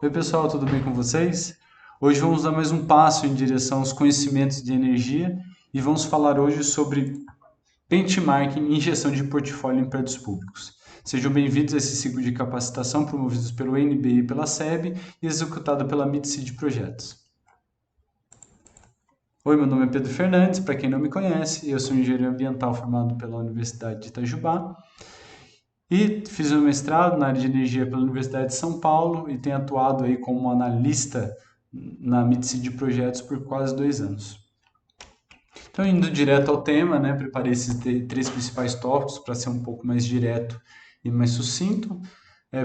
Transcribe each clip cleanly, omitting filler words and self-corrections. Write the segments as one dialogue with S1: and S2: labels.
S1: Oi, pessoal, tudo bem com vocês? Hoje vamos dar mais um passo em direção aos conhecimentos de energia e vamos falar hoje sobre benchmarking e gestão de portfólio em prédios públicos. Sejam bem-vindos a esse ciclo de capacitação promovidos pelo NBI e pela SEB e executado pela MidSeed Projetos. Oi, meu nome é Pedro Fernandes, para quem não me conhece, eu sou engenheiro ambiental formado pela Universidade de Itajubá e fiz um mestrado na área de energia pela Universidade de São Paulo e tenho atuado aí como analista na MidSeed Projetos por quase 2 anos. Então, indo direto ao tema, né, preparei esses três principais tópicos para ser um pouco mais direto e mais sucinto.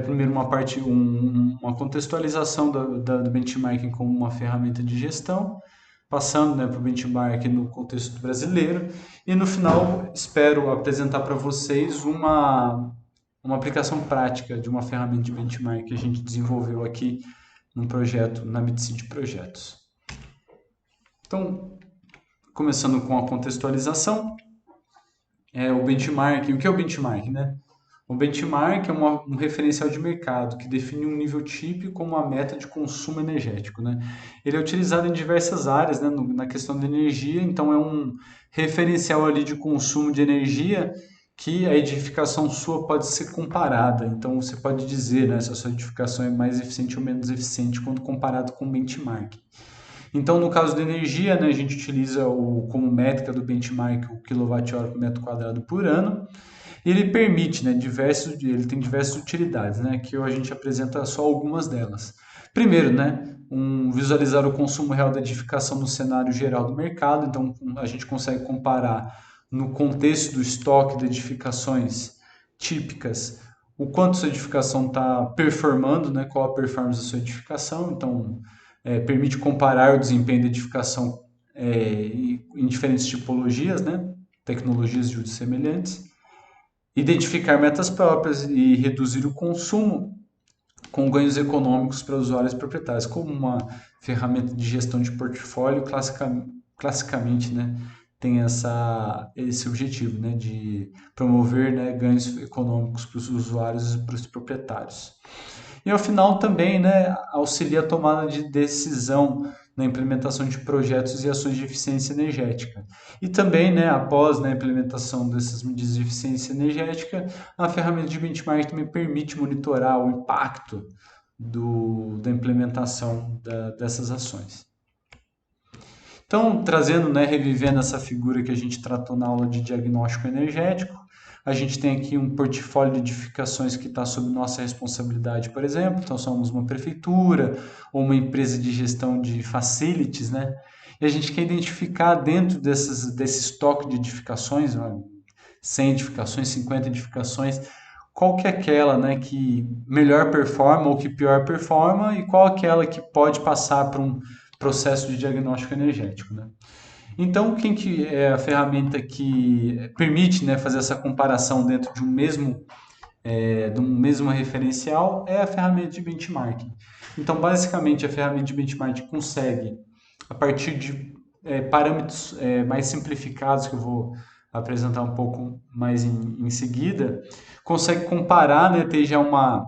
S1: Primeiro, uma contextualização do benchmarking como uma ferramenta de gestão, passando, né, para o benchmark no contexto brasileiro. E no final, espero apresentar para vocês uma aplicação prática de uma ferramenta de benchmark que a gente desenvolveu aqui num projeto na MidSeed Projetos. Então, começando com a contextualização, o benchmark. O que é o benchmark, né? O benchmark é um referencial de mercado que define um nível típico como uma meta de consumo energético, né? Ele é utilizado em diversas áreas, né, na questão da energia, então é um referencial ali de consumo de energia que a edificação sua pode ser comparada. Então você pode dizer, né, se a sua edificação é mais eficiente ou menos eficiente quando comparado com o benchmark. Então, no caso da energia, né, a gente utiliza como métrica do benchmark o quilowatt-hora por metro quadrado por ano. E ele permite, né, ele tem diversas utilidades, né, que a gente apresenta só algumas delas. Primeiro, né, visualizar o consumo real da edificação no cenário geral do mercado. Então, a gente consegue comparar no contexto do estoque de edificações típicas o quanto sua edificação está performando, né, qual a performance da sua edificação. Então, permite comparar o desempenho da edificação em diferentes tipologias, né, tecnologias de uso semelhantes, identificar metas próprias e reduzir o consumo com ganhos econômicos para usuários e proprietários, como uma ferramenta de gestão de portfólio classicamente, né, tem esse objetivo, né, de promover, né, ganhos econômicos para os usuários e para os proprietários. E ao final também, né, auxilia a tomada de decisão na implementação de projetos e ações de eficiência energética. E também, né, após, né, a implementação dessas medidas de eficiência energética, a ferramenta de benchmark também permite monitorar o impacto da implementação dessas ações. Então, trazendo, né, revivendo essa figura que a gente tratou na aula de diagnóstico energético, a gente tem aqui um portfólio de edificações que está sob nossa responsabilidade, por exemplo. Então, somos uma prefeitura ou uma empresa de gestão de facilities, né? E a gente quer identificar dentro desse estoque de edificações, 100 edificações, 50 edificações, qual que é aquela, né, que melhor performa ou que pior performa e qual aquela que pode passar por um processo de diagnóstico energético, né? Então, quem que é a ferramenta que permite, né, fazer essa comparação dentro de um mesmo referencial é a ferramenta de benchmarking. Então, basicamente, a ferramenta de benchmarking consegue, a partir de parâmetros mais simplificados, que eu vou apresentar um pouco mais em seguida, consegue comparar, né, ter já uma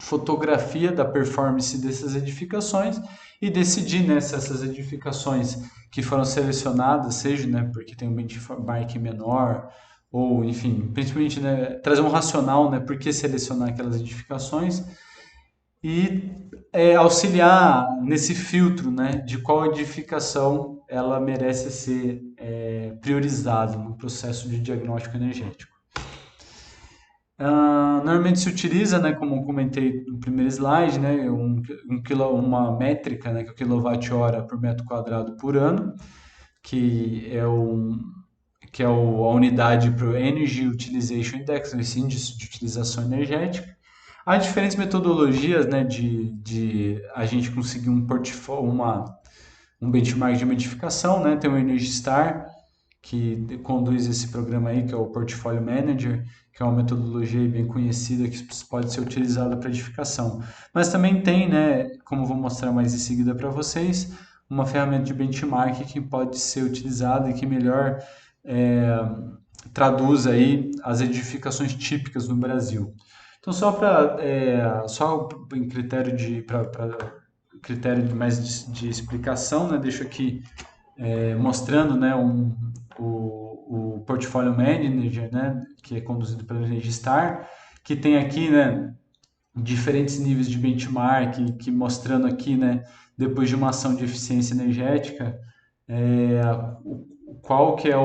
S1: fotografia da performance dessas edificações e decidir, né, se essas edificações que foram selecionadas, seja, né, porque tem um benchmark menor, ou enfim, principalmente, né, trazer um racional, né, por que selecionar aquelas edificações e auxiliar nesse filtro, né, de qual edificação ela merece ser priorizada no processo de diagnóstico energético. Normalmente se utiliza, né, como eu comentei no primeiro slide, né, uma métrica, né, que é o quilowatt-hora por metro quadrado por ano, que é, a unidade para o Energy Utilization Index, esse índice de utilização energética. Há diferentes metodologias, né, de a gente conseguir um portfólio, um benchmark de uma edificação, né, tem o Energy Star, que conduz esse programa aí, que é o Portfolio Manager, que é uma metodologia bem conhecida que pode ser utilizada para edificação. Mas também tem, né, como vou mostrar mais em seguida para vocês, uma ferramenta de benchmark que pode ser utilizada e que melhor traduz aí as edificações típicas no Brasil. Então, só em critério critério mais de explicação, né, deixo aqui mostrando, né, o Portfolio Manager, né, que é conduzido pela Registar, que tem aqui, né, diferentes níveis de benchmark, que mostrando aqui, né, depois de uma ação de eficiência energética, é, qual que é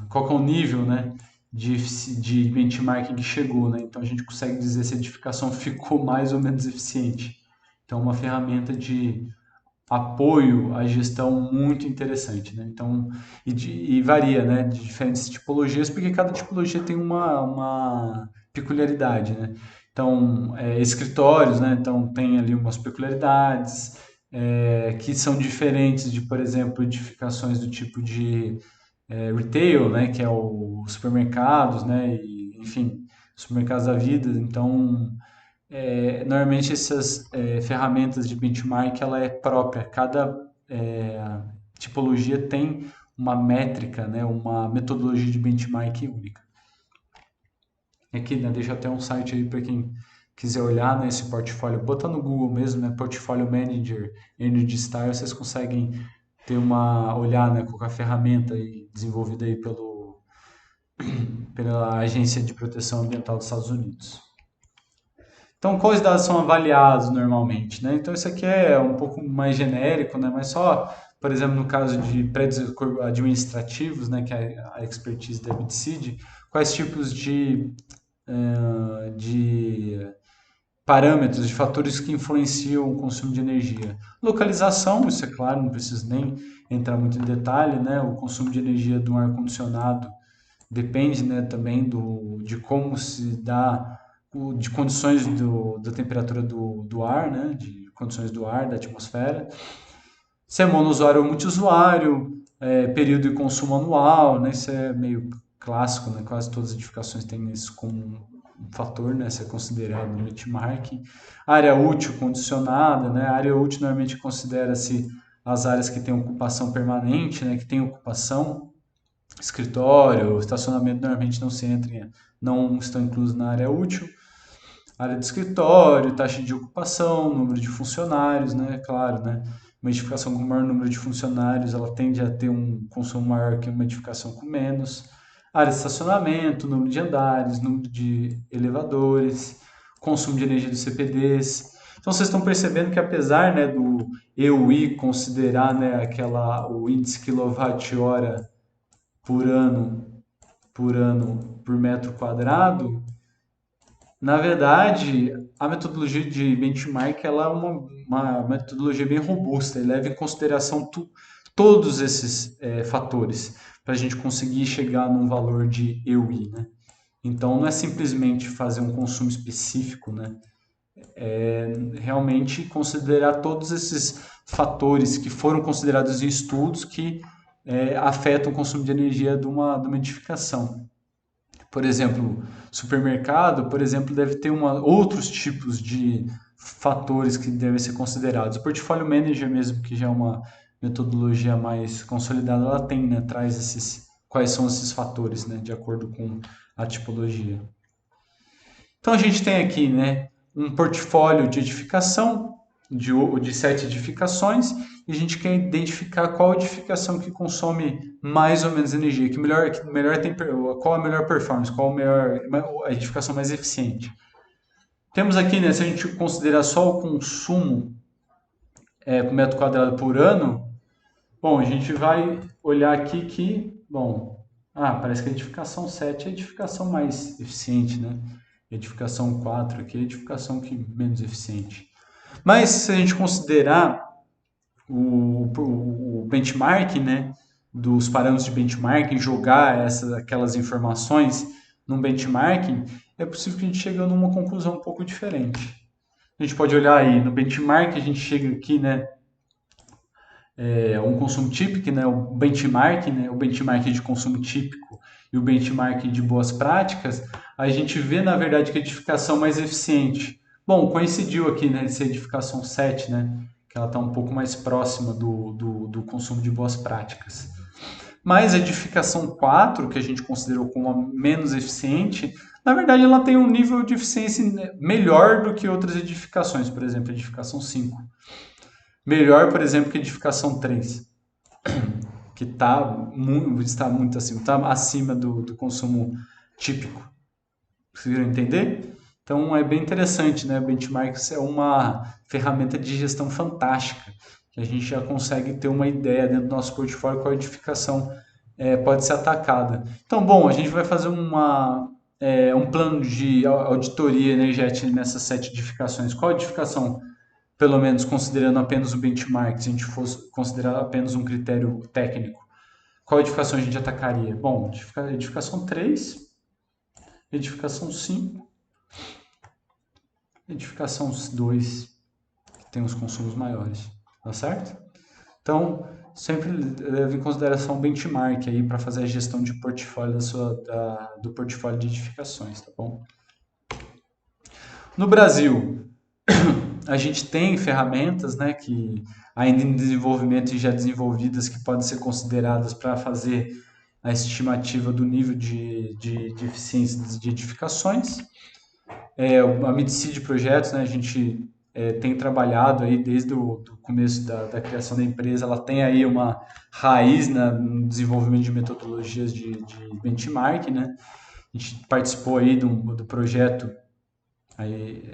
S1: qual que é o nível, né, de benchmarking que chegou, né? Então a gente consegue dizer se a edificação ficou mais ou menos eficiente. Então uma ferramenta de apoio à gestão muito interessante, né? Então, e varia, né, de diferentes tipologias, porque cada tipologia tem uma peculiaridade, né? Então, escritórios, né? Então, tem ali umas peculiaridades que são diferentes de, por exemplo, edificações do tipo de retail, né? Que é o supermercados, né? E, enfim, supermercados da vida. Então, normalmente essas ferramentas de benchmark ela é própria. Cada tipologia tem uma métrica, né, uma metodologia de benchmark única. Aqui, né, deixa até um site aí para quem quiser olhar nesse portfólio. Bota no Google mesmo, né, Portfolio Manager Energy Star, vocês conseguem ter olhar, né, com a ferramenta aí, desenvolvida aí pela Agência de Proteção Ambiental dos Estados Unidos. Então, quais dados são avaliados normalmente, né? Então, isso aqui é um pouco mais genérico, né? Mas só, por exemplo, no caso de prédios administrativos, né? Que é a expertise da BitSeed, quais tipos de parâmetros, de fatores que influenciam o consumo de energia? Localização, isso é claro, não preciso nem entrar muito em detalhe, né? O consumo de energia de um ar-condicionado depende, né, também de como se dá, de condições da temperatura do ar, né, de condições do ar, da atmosfera. Se é monousuário ou multiusuário, período de consumo anual, né, isso é meio clássico, né, quase todas as edificações têm isso como um fator, né, ser considerado no benchmark. Área útil condicionada, né, área útil normalmente considera-se as áreas que têm ocupação permanente, né, que têm ocupação. Escritório, estacionamento normalmente não estão inclusos na área útil. Área de escritório, taxa de ocupação, número de funcionários, né? Claro, né? Uma edificação com maior número de funcionários, ela tende a ter um consumo maior que uma edificação com menos. Área de estacionamento, número de andares, número de elevadores, consumo de energia dos CPDs. Então vocês estão percebendo que apesar, né, do EUI considerar, né, o índice quilowatt-hora por por metro quadrado, na verdade, a metodologia de benchmark ela é uma metodologia bem robusta e leva em consideração todos esses fatores para a gente conseguir chegar num valor de EUI, né? Então, não é simplesmente fazer um consumo específico, né? É realmente considerar todos esses fatores que foram considerados em estudos que afetam o consumo de energia de uma edificação. Por exemplo, supermercado, por exemplo, deve ter outros tipos de fatores que devem ser considerados. O Portfólio Manager mesmo, que já é uma metodologia mais consolidada, ela tem, né, traz quais são esses fatores, né, de acordo com a tipologia. Então a gente tem aqui, né, um portfólio de edificação, de 7 edificações, e a gente quer identificar qual edificação que consome mais ou menos energia, qual a melhor performance, a edificação mais eficiente. Temos aqui, né, se a gente considerar só o consumo por metro quadrado por ano, bom, a gente vai olhar aqui parece que a edificação 7 é a edificação mais eficiente, né? Edificação 4 aqui é a edificação menos eficiente. Mas se a gente considerar o benchmark, né, dos parâmetros de benchmarking, jogar aquelas informações num benchmarking, é possível que a gente chegue numa conclusão um pouco diferente. A gente pode olhar aí no benchmark, a gente chega aqui, né, um consumo típico, né, o benchmark de consumo típico e o benchmark de boas práticas, a gente vê, na verdade, que a edificação mais eficiente. Bom, coincidiu aqui, né, essa edificação 7, né, que ela está um pouco mais próxima do consumo de boas práticas. Mas a edificação 4, que a gente considerou como a menos eficiente, na verdade ela tem um nível de eficiência melhor do que outras edificações, por exemplo, a edificação 5. Melhor, por exemplo, que a edificação 3, que está muito acima, está acima do consumo típico. Conseguiram entender? Então é bem interessante, né? Benchmarks é uma ferramenta de gestão fantástica, que a gente já consegue ter uma ideia dentro do nosso portfólio qual edificação pode ser atacada. Então, bom, a gente vai fazer um plano de auditoria energética nessas 7 edificações. Qual edificação, pelo menos considerando apenas o benchmark, se a gente fosse considerar apenas um critério técnico, qual edificação a gente atacaria? Bom, edificação 3, edificação 5, edificação 2, que tem os consumos maiores, tá certo? Então, sempre leve em consideração o benchmark aí para fazer a gestão de portfólio do portfólio de edificações, tá bom? No Brasil, a gente tem ferramentas, né, que ainda em desenvolvimento e já desenvolvidas que podem ser consideradas para fazer a estimativa do nível de eficiência de edificações. A Midseed Projetos, né, a gente tem trabalhado aí desde o do começo da criação da empresa, ela tem aí uma raiz no desenvolvimento de metodologias de benchmark, né? A gente participou aí do projeto, aí,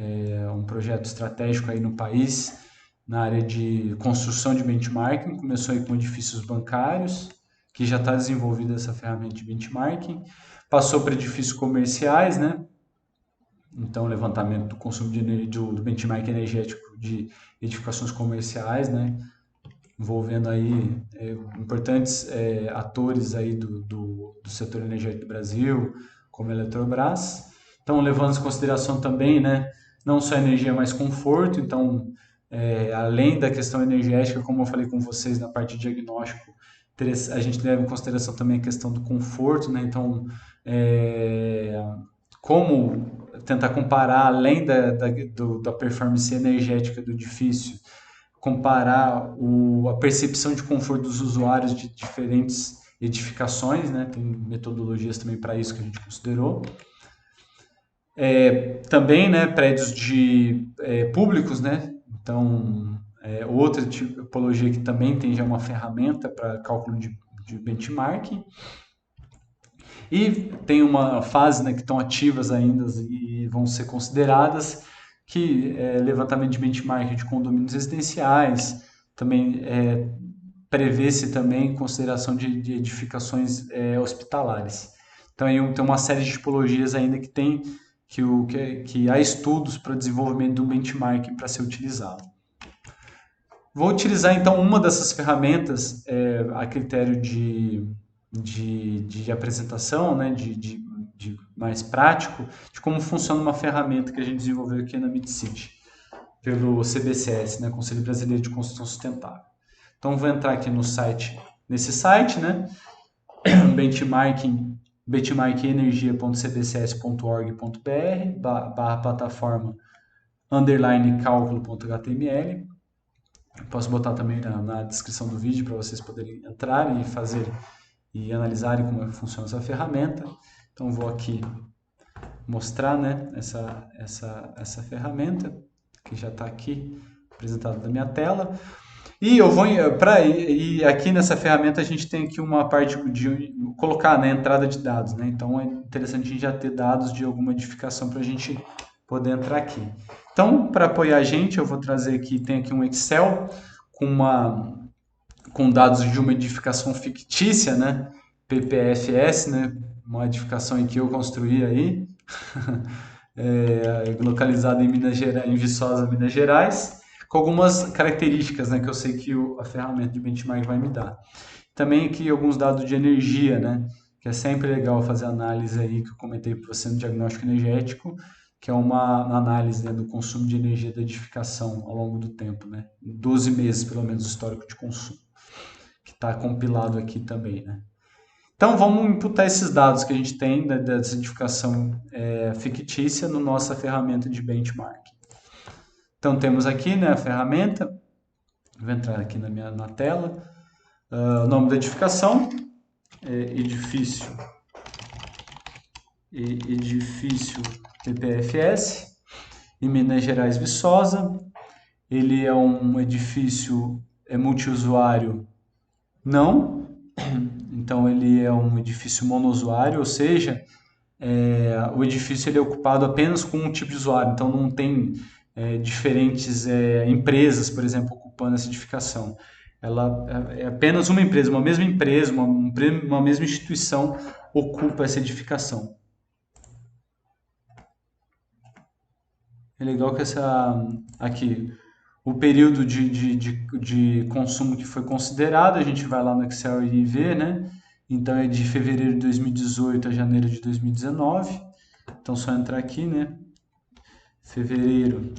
S1: um projeto estratégico aí no país, na área de construção de benchmarking, começou aí com edifícios bancários, que já está desenvolvida essa ferramenta de benchmarking, passou para edifícios comerciais, né? Então, levantamento do consumo de energia, do benchmark energético de edificações comerciais, né? Envolvendo aí importantes atores aí do setor energético do Brasil, como a Eletrobras. Então, levando em consideração também, né, não só energia, mas conforto. Então, além da questão energética, como eu falei com vocês na parte de diagnóstico, a gente leva em consideração também a questão do conforto, né? Então, como tentar comparar, além da performance energética do edifício, comparar a percepção de conforto dos usuários de diferentes edificações, né? Tem metodologias também para isso que a gente considerou. Também, né, prédios públicos, né? Então, outra tipologia que também tem já uma ferramenta para cálculo de benchmarking. E tem uma fase, né, que estão ativas ainda e vão ser consideradas, que é levantamento de benchmark de condomínios residenciais, também prevê-se também consideração de edificações hospitalares. Então aí tem uma série de tipologias ainda que há estudos para desenvolvimento de um benchmark para ser utilizado. Vou utilizar então uma dessas ferramentas a critério de apresentação, né, de mais prático, de como funciona uma ferramenta que a gente desenvolveu aqui na Midseed, pelo CBCS, né, Conselho Brasileiro de Construção Sustentável. Então, vou entrar aqui no site, nesse site, né, benchmarkingenergia.cbcs.org.br/plataforma _cálculo.html. Posso botar também na descrição do vídeo para vocês poderem entrar e fazer e analisarem como funciona essa ferramenta. Então, vou aqui mostrar, né, essa ferramenta que já está aqui apresentada na minha tela. E eu vou e aqui nessa ferramenta a gente tem aqui uma parte de colocar, né, entrada de dados, né? Então é interessante a gente já ter dados de alguma edificação para a gente poder entrar aqui. Então, para apoiar a gente, eu vou trazer aqui, tem aqui um Excel com dados de uma edificação fictícia, né? PPFS, né? Uma edificação em que eu construí aí, localizada em Minas Gerais, em Viçosa, Minas Gerais, com algumas características, né, que eu sei que a ferramenta de benchmark vai me dar. Também aqui alguns dados de energia, né, que é sempre legal fazer análise aí, que eu comentei para você no diagnóstico energético, que é uma análise, né, do consumo de energia da edificação ao longo do tempo, né, 12 meses pelo menos histórico de consumo, que está compilado aqui também, né. Então, vamos imputar esses dados que a gente tem da edificação fictícia na nossa ferramenta de benchmark. Então, temos aqui, né, a ferramenta. Vou entrar aqui na tela. O nome da edificação. edifício PPFS, em Minas Gerais, Viçosa. Ele é um edifício multiusuário? Não. Então, ele é um edifício monousuário, ou seja, o edifício ele é ocupado apenas com um tipo de usuário. Então, não tem diferentes empresas, por exemplo, ocupando essa edificação. Ela é apenas uma empresa, uma mesma instituição ocupa essa edificação. É legal que aqui, o período de consumo que foi considerado, a gente vai lá no Excel e vê, né? Então é de fevereiro de 2018 a janeiro de 2019. Então só entrar aqui, né? Fevereiro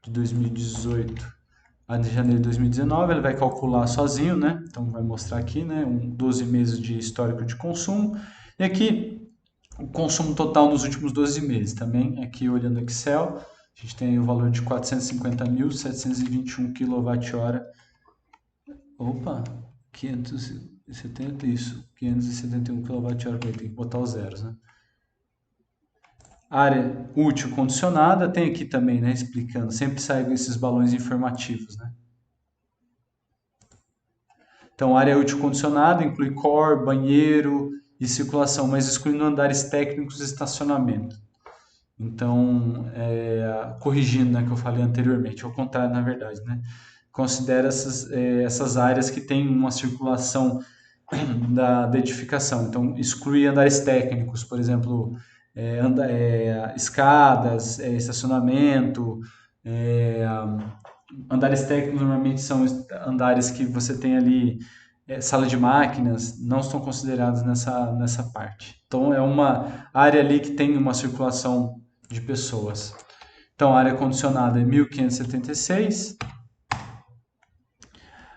S1: de 2018 a janeiro de 2019, ele vai calcular sozinho, né? Então vai mostrar aqui, né? 12 meses de histórico de consumo. E aqui o consumo total nos últimos 12 meses também. Aqui olhando o Excel, a gente tem o valor de 450.721 kWh. Opa, 570, isso, 571 kWh, tem que botar os zeros, né? Área útil condicionada, tem aqui também, né, explicando, sempre saem esses balões informativos, né? Então, área útil condicionada inclui core, banheiro e circulação, mas excluindo andares técnicos e estacionamento. Então, corrigindo, né, que eu falei anteriormente, ao contrário, na verdade, né? Considera essas áreas que têm uma circulação da edificação. Então, exclui andares técnicos, por exemplo, escadas, estacionamento. Andares técnicos normalmente são andares que você tem ali sala de máquinas, não estão considerados nessa parte. Então, é uma área ali que tem uma circulação de pessoas. Então, a área condicionada é 1576.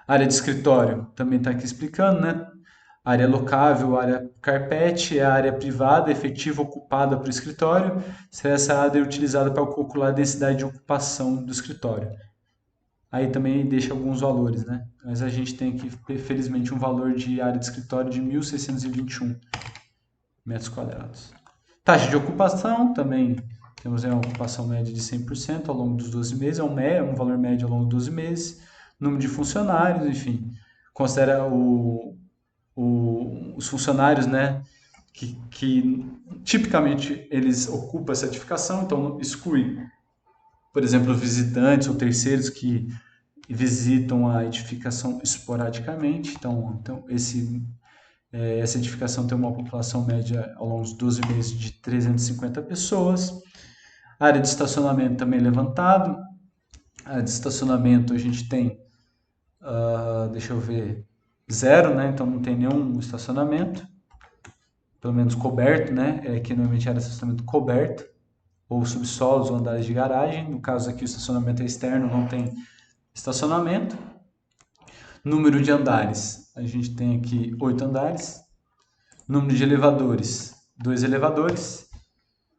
S1: Área de escritório também está aqui explicando, né? Área locável, área carpete, é a área privada efetiva ocupada por escritório. Se essa área é utilizada para calcular a densidade de ocupação do escritório. Aí também deixa alguns valores, né? Mas a gente tem aqui, felizmente, um valor de área de escritório de 1.621 metros quadrados. Taxa de ocupação também, temos uma ocupação média de 100% ao longo dos 12 meses, é um valor médio ao longo dos 12 meses. Número de funcionários, enfim, considera os funcionários, né, que tipicamente eles ocupam essa edificação, então exclui, por exemplo, visitantes ou terceiros que visitam a edificação esporadicamente. Então essa edificação tem uma população média ao longo dos 12 meses de 350 pessoas. A área de estacionamento também levantado. A área de estacionamento a gente tem, deixa eu ver, zero, né? Então não tem nenhum estacionamento, pelo menos coberto, né? Que normalmente era estacionamento coberto, ou subsolos ou andares de garagem. No caso aqui o estacionamento é externo, não tem estacionamento. Número de andares, a gente tem aqui 8 andares. Número de elevadores, 2 elevadores.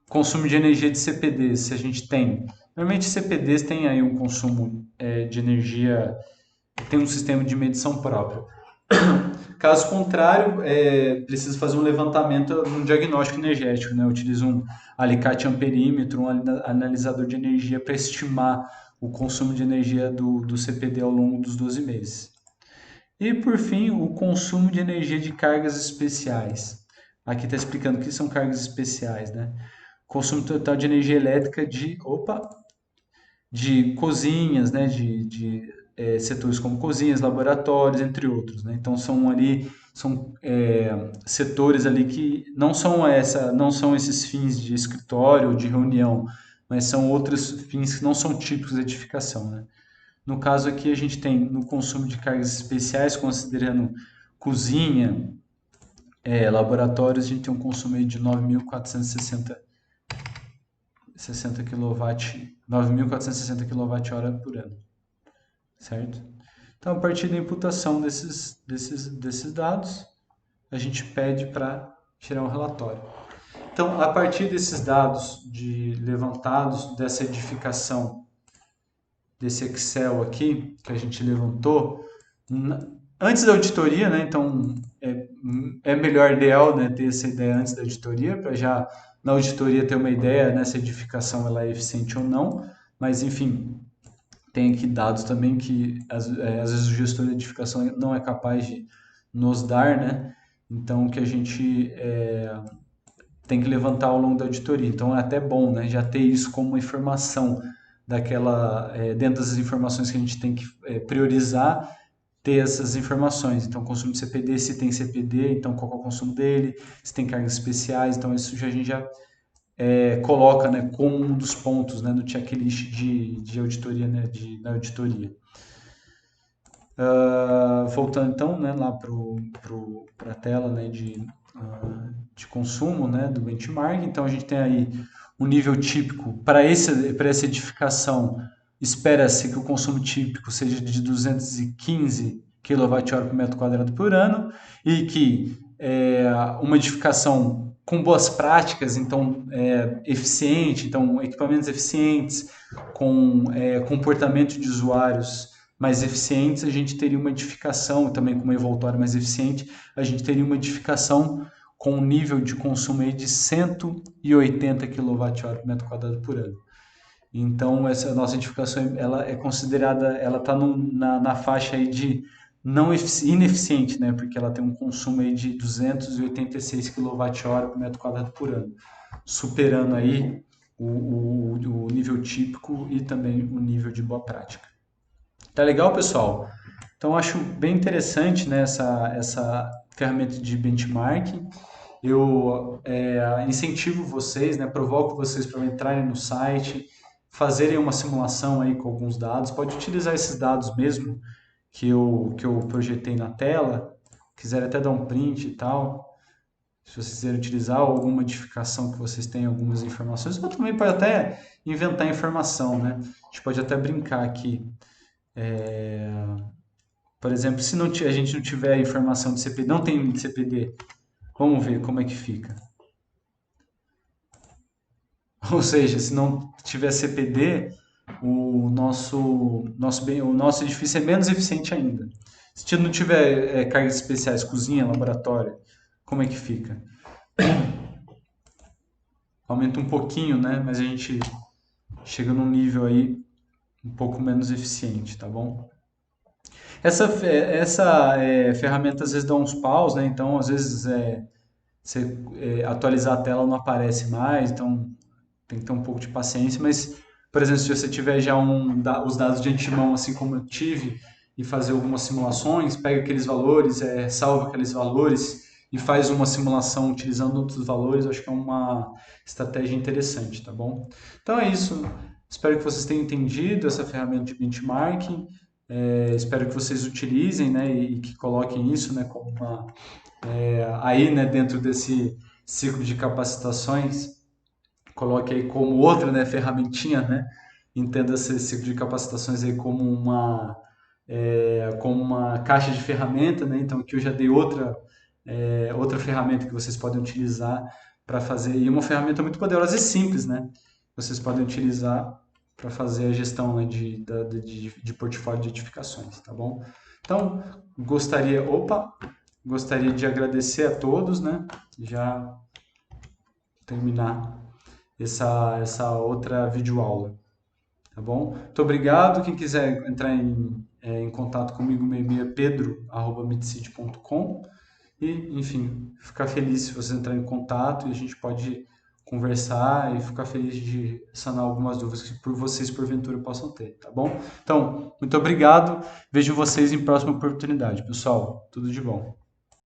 S1: Consumo de energia de CPDs, se a gente tem. Normalmente CPDs tem aí um consumo de energia, tem um sistema de medição próprio. Caso contrário, precisa fazer um levantamento no diagnóstico energético, né? Utiliza um alicate amperímetro, um analisador de energia para estimar o consumo de energia do CPD ao longo dos 12 meses. E por fim, o consumo de energia de cargas especiais. Aqui está explicando o que são cargas especiais, né? Consumo total de energia elétrica de cozinhas, né? De setores como cozinhas, laboratórios, entre outros, né? Então são setores ali que não são esses fins de escritório, de reunião, mas são outros fins que não são típicos de edificação, né? No caso aqui a gente tem no consumo de cargas especiais, considerando cozinha, laboratórios, a gente tem um consumo aí de 9.460 kWh por ano, certo? Então, a partir da imputação desses dados, a gente pede para tirar um relatório. Então, a partir desses dados levantados dessa edificação, desse Excel aqui que a gente levantou, antes da auditoria, né? Então é melhor, ideal, né, ter essa ideia antes da auditoria, para já na auditoria ter uma ideia, né, se a edificação ela é eficiente ou não. Mas enfim, tem aqui dados também que às vezes o gestor de edificação não é capaz de nos dar, né? Então que a gente tem que levantar ao longo da auditoria. Então é até bom, né, já ter isso como uma informação dentro das informações que a gente tem que priorizar, ter essas informações. Então, consumo de CPD, se tem CPD, então qual é o consumo dele, se tem cargas especiais, então isso a gente já coloca, né, como um dos pontos, né, no checklist de auditoria, né, na auditoria. Voltando então, né, lá para a tela, né, de consumo, né, do benchmark. Então a gente tem aí um nível típico para essa edificação. Espera-se que o consumo típico seja de 215 kWh por metro quadrado por ano e que uma edificação com boas práticas, então eficiente, então equipamentos eficientes, com comportamento de usuários mais eficientes, a gente teria uma edificação, também com uma envoltória mais eficiente, a gente teria uma edificação com um nível de consumo aí de 180 kWh por metro quadrado por ano. Então, essa nossa edificação ela é considerada, ela está na faixa aí de não ineficiente, né? Porque ela tem um consumo aí de 286 kWh por metro quadrado por ano, superando aí o nível típico e também o nível de boa prática. Tá legal, pessoal? Então, acho bem interessante, né, essa ferramenta de benchmarking. Eu incentivo vocês, né, provoco vocês para entrarem no site, fazerem uma simulação aí com alguns dados. Pode utilizar esses dados mesmo que eu projetei na tela. Quiser até dar um print e tal. Se vocês quiserem utilizar alguma modificação que vocês tenham algumas informações, ou também pode até inventar informação, né? A gente pode até brincar aqui. Por exemplo, se não, a gente não tiver informação de CPD, não tem CPD, vamos ver como é que fica. Ou seja, se não tiver CPD, o nosso edifício é menos eficiente ainda. Se não tiver cargas especiais, cozinha, laboratório, como é que fica? Aumenta um pouquinho, né? Mas a gente chega num nível aí um pouco menos eficiente, tá bom? Essa ferramenta às vezes dá uns paus, né? Então, às vezes, você atualizar a tela não aparece mais, então tem que ter um pouco de paciência, mas, por exemplo, se você tiver já os dados de antemão, assim como eu tive, e fazer algumas simulações, pega aqueles valores, salva aqueles valores e faz uma simulação utilizando outros valores, eu acho que é uma estratégia interessante, tá bom? Então é isso. Espero que vocês tenham entendido essa ferramenta de benchmarking. Espero que vocês utilizem, né, e que coloquem isso, né, como aí, né, dentro desse ciclo de capacitações, coloque aí como outra, né, ferramentinha, né? Entenda esse ciclo de capacitações aí como uma caixa de ferramenta, né? Então aqui eu já dei outra ferramenta que vocês podem utilizar para fazer, e uma ferramenta muito poderosa e simples, né? Vocês podem utilizar para fazer a gestão, né, de portfólio de edificações, tá bom? Então, gostaria de agradecer a todos, né? Já terminar essa outra videoaula, tá bom? Muito obrigado. Quem quiser entrar em contato comigo, meu e-mail é pedro@midcity.com e, enfim, ficar feliz se você entrar em contato e a gente pode conversar e ficar feliz de sanar algumas dúvidas que vocês, porventura, possam ter, tá bom? Então, muito obrigado. Vejo vocês em próxima oportunidade. Pessoal, tudo de bom.